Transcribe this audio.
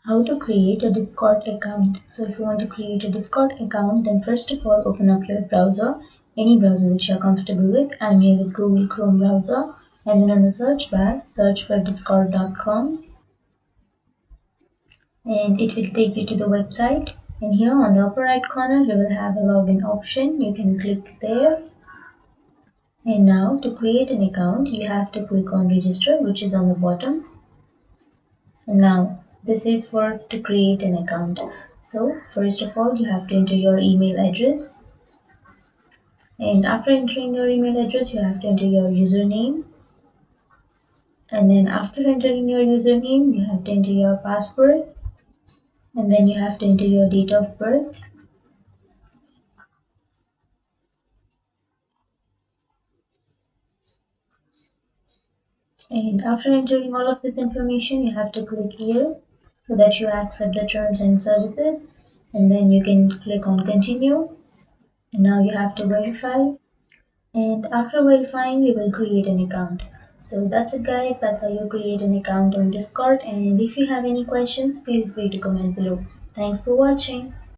How to create a Discord account. So if you want to create a Discord account, then first of all open up your browser, any browser which you are comfortable with. I'm here with Google Chrome browser, and then on the search bar search for discord.com, and it will take you to the website. And here on the upper right corner you will have a login option. You can click there, and now to create an account you have to click on register, which is on the bottom. Now, this is for to create an account. So, first of all, you have to enter your email address. And after entering your email address, you have to enter your username. And then after entering your username, you have to enter your password. And then you have to enter your date of birth. And after entering all of this information, you have to click here so that you accept the terms and services. And then you can click on continue. And now you have to verify. And after verifying, we will create an account. So that's it guys, that's how you create an account on Discord. And if you have any questions, feel free to comment below. Thanks for watching.